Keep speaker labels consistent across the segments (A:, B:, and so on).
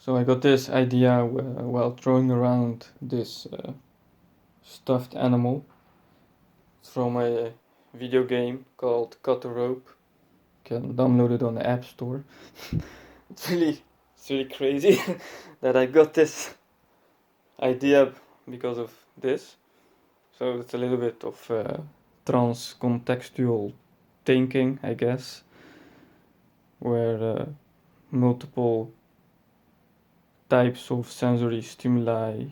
A: So I got this idea while throwing around this stuffed animal from a video game called Cut the Rope. You can download it on the App Store. it's really crazy that I got this idea because of this. So it's a little bit of trans-contextual thinking, I guess, where multiple types of sensory stimuli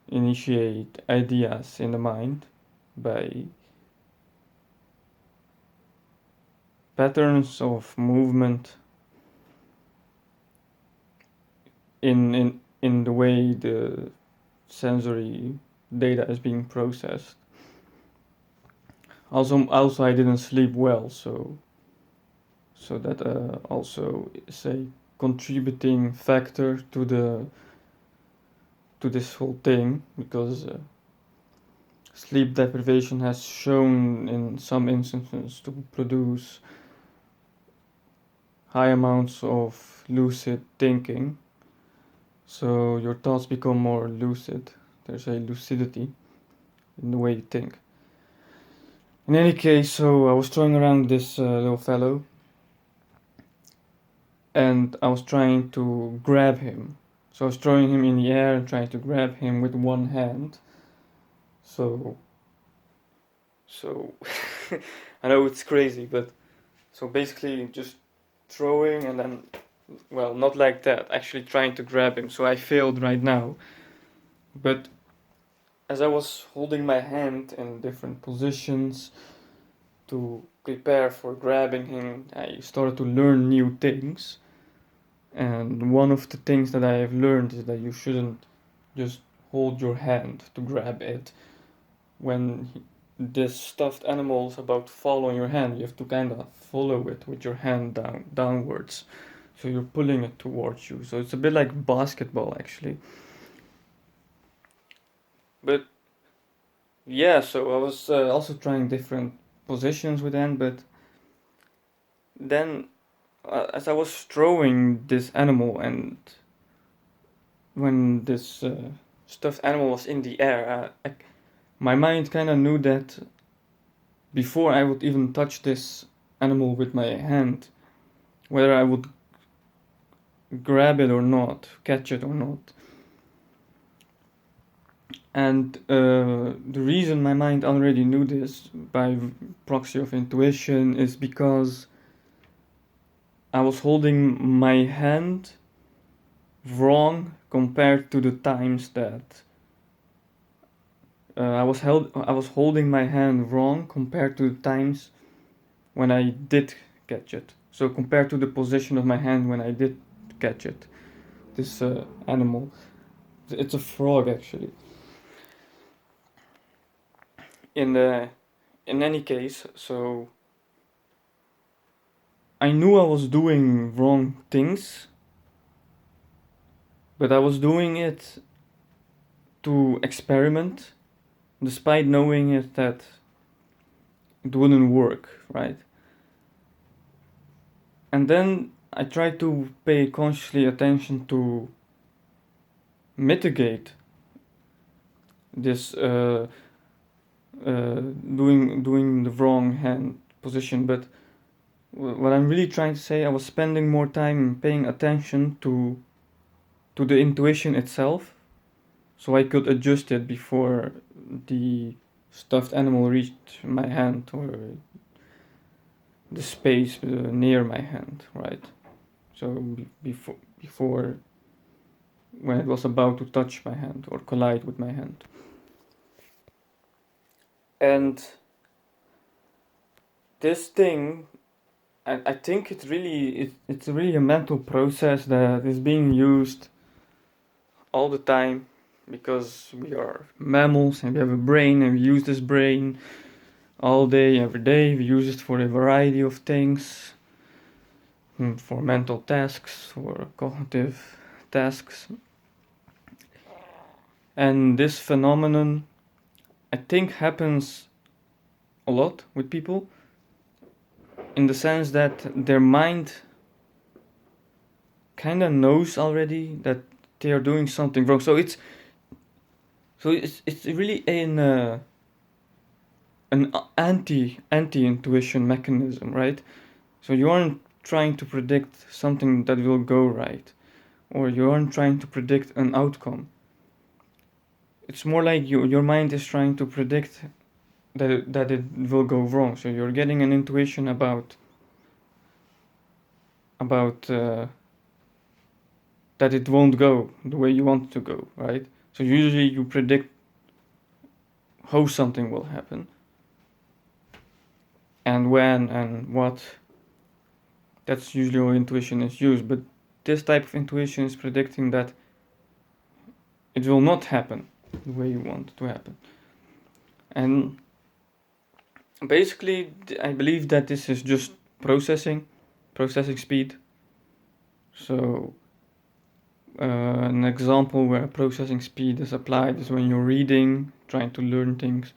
A: initiate ideas in the mind by patterns of movement in the way the sensory data is being processed. Also I didn't sleep well, so that also is a contributing factor to this whole thing, because sleep deprivation has shown in some instances to produce high amounts of lucid thinking. So your thoughts become more lucid. There's a lucidity in the way you think. In any case, so I was throwing around this little fellow, and I was trying to grab him. So I was throwing him in the air and trying to grab him with one hand. So I know it's crazy, but so basically just throwing and then, well, not like that, actually trying to grab him. So I failed right now. But as I was holding my hand in different positions to prepare for grabbing him, I started to learn new things. And one of the things that I have learned is that you shouldn't just hold your hand to grab it. When this stuffed animal is about to fall on your hand, you have to kind of follow it with your hand downwards. So you're pulling it towards you. So it's a bit like basketball, actually. But yeah, so I was also trying different positions with hand, but then as I was throwing this animal, and when this stuffed animal was in the air, my mind kind of knew that before I would even touch this animal with my hand, whether I would grab it or not, catch it or not. And the reason my mind already knew this by proxy of intuition is because I was holding my hand wrong compared to the times that I was holding my hand wrong compared to the times when I did catch it. So compared to the position of my hand when I did catch it, this animal, it's a frog actually. In any case, so I knew I was doing wrong things, but I was doing it to experiment, despite knowing it that it wouldn't work, right? And then I tried to pay consciously attention to mitigate this doing the wrong hand position. But what I'm really trying to say, I was spending more time paying attention to the intuition itself, so I could adjust it before the stuffed animal reached my hand or the space near my hand, right? So before when it was about to touch my hand or collide with my hand. And this thing, I think it's really a mental process that is being used all the time, because we are mammals and we have a brain, and we use this brain all day, every day. We use it for a variety of things, for mental tasks, for cognitive tasks. And this phenomenon, I think, happens a lot with people, in the sense that their mind kind of knows already that they are doing something wrong. So it's really an anti intuition mechanism, right? So you aren't trying to predict something that will go right, or you aren't trying to predict an outcome. It's more like your mind is trying to predict that it will go wrong. So you're getting an intuition about that it won't go the way you want it to go, right? So usually you predict how something will happen, and when and what. That's usually how intuition is used. But this type of intuition is predicting that it will not happen the way you want it to happen. And basically, I believe that this is just processing speed. So an example where processing speed is applied is when you're reading, trying to learn things.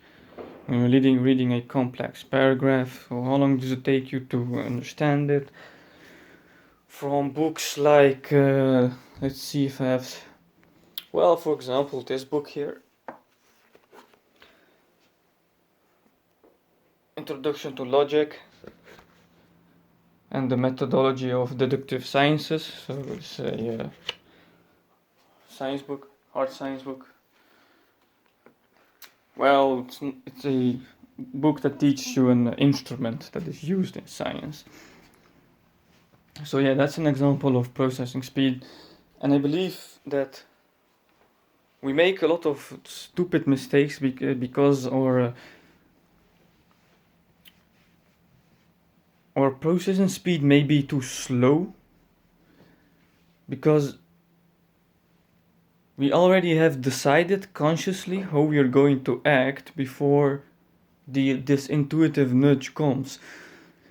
A: When you're reading a complex paragraph, so how long does it take you to understand it? From books like, let's see if I have, well, for example, this book here, Introduction to Logic and the Methodology of Deductive Sciences. So it's a science book, hard science book. Well, it's a book that teaches you an instrument that is used in science. So yeah, that's an example of processing speed. And I believe that we make a lot of stupid mistakes because our processing speed may be too slow, because we already have decided consciously how we are going to act before this intuitive nudge comes.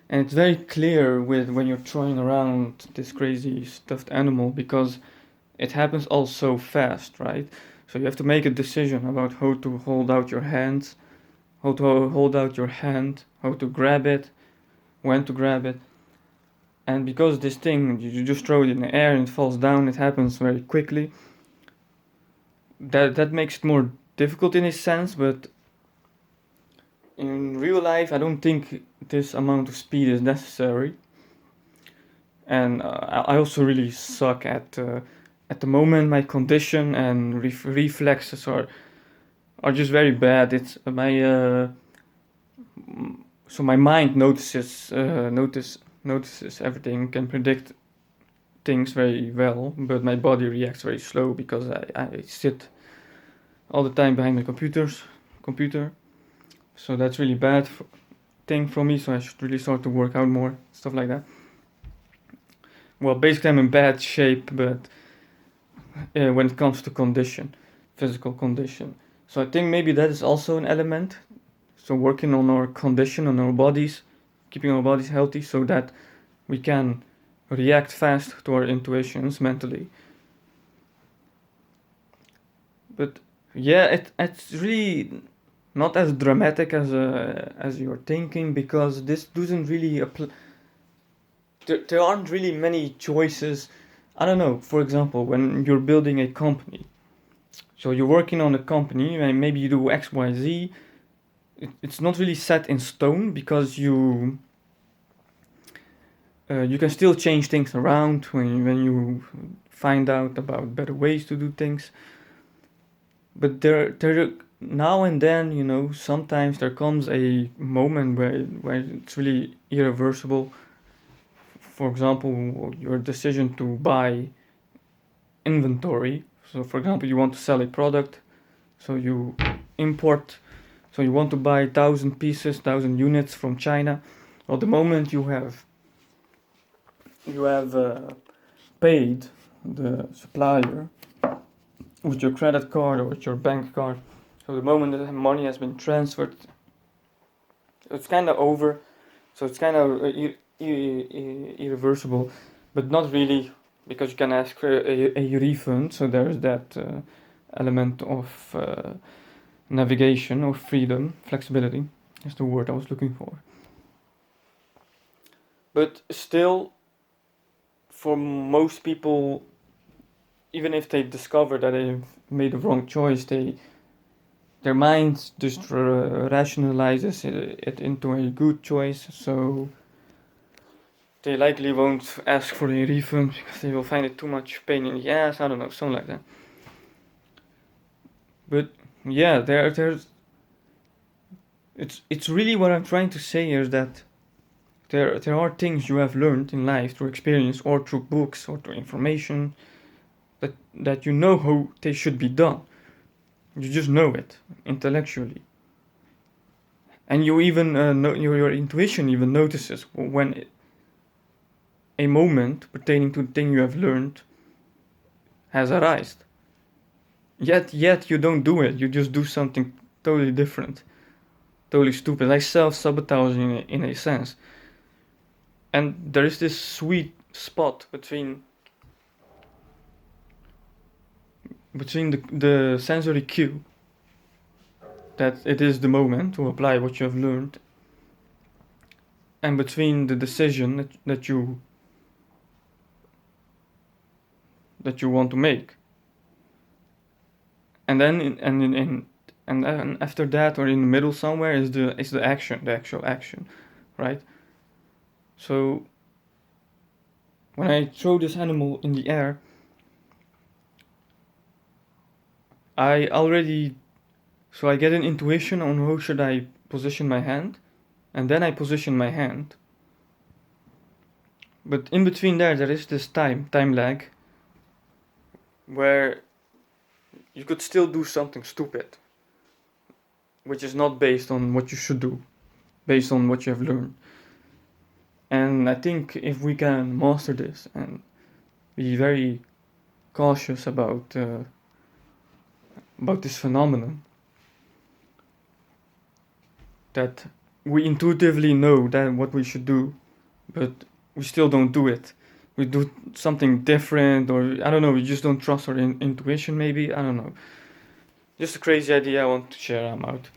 A: And it's very clear when you're throwing around this crazy stuffed animal, because it happens all so fast, right? So you have to make a decision about how to hold out your hands, how to grab it, when to grab it. And because this thing, you just throw it in the air and it falls down, it happens very quickly. That makes it more difficult in a sense, but in real life, I don't think this amount of speed is necessary. And I also really suck at the moment. My condition and reflexes are just very bad. It's so my mind notices everything, can predict things very well, but my body reacts very slow because I sit all the time behind my computer. So that's really bad thing for me. So I should really start to work out more, stuff like that. Well, basically I'm in bad shape, but when it comes to physical condition. So I think maybe that is also an element. So working on our condition, on our bodies, keeping our bodies healthy so that we can react fast to our intuitions mentally. But yeah, it's really not as dramatic as you're thinking, because this doesn't really apply. There aren't really many choices. I don't know, for example, when you're building a company, so you're working on a company and maybe you do X, Y, Z. It's not really set in stone, because you can still change things around when you find out about better ways to do things. But there now and then, sometimes there comes a moment where it's really irreversible. For example, your decision to buy inventory. So for example, you want to sell a product, so you import, so you want to buy 1,000 pieces, 1,000 units from China. Well, the moment you have paid the supplier with your credit card or with your bank card, so the moment that money has been transferred, it's kind of over. So it's kind of irreversible, but not really, because you can ask for a refund. So there's that element of navigation or freedom, flexibility is the word I was looking for. But still, for most people, even if they discover that they've made a wrong choice, their mind just rationalizes it into a good choice, so they likely won't ask for a refund because they will find it too much pain in the ass. I don't know, something like that. But yeah, there's it's really what I'm trying to say here is that there are things you have learned in life through experience or through books or through information that you know how they should be done. You just know it intellectually, and you even know your intuition even notices when a moment pertaining to the thing you have learned has arisen. Yet you don't do it. You just do something totally different, totally stupid, like self-sabotage in a sense. And there is this sweet spot between the sensory cue that it is the moment to apply what you have learned, and between the decision that you want to make. And then and after that, or in the middle somewhere, is the action, the actual action, right? So when I throw this animal in the air, I get an intuition on how should I position my hand, and then I position my hand. But in between there is this time lag, where you could still do something stupid, which is not based on what you should do, based on what you have learned. And I think if we can master this and be very cautious about this phenomenon, that we intuitively know that what we should do, but we still don't do it. We do something different, or I don't know, we just don't trust our intuition maybe, I don't know. Just a crazy idea I want to share, I'm out.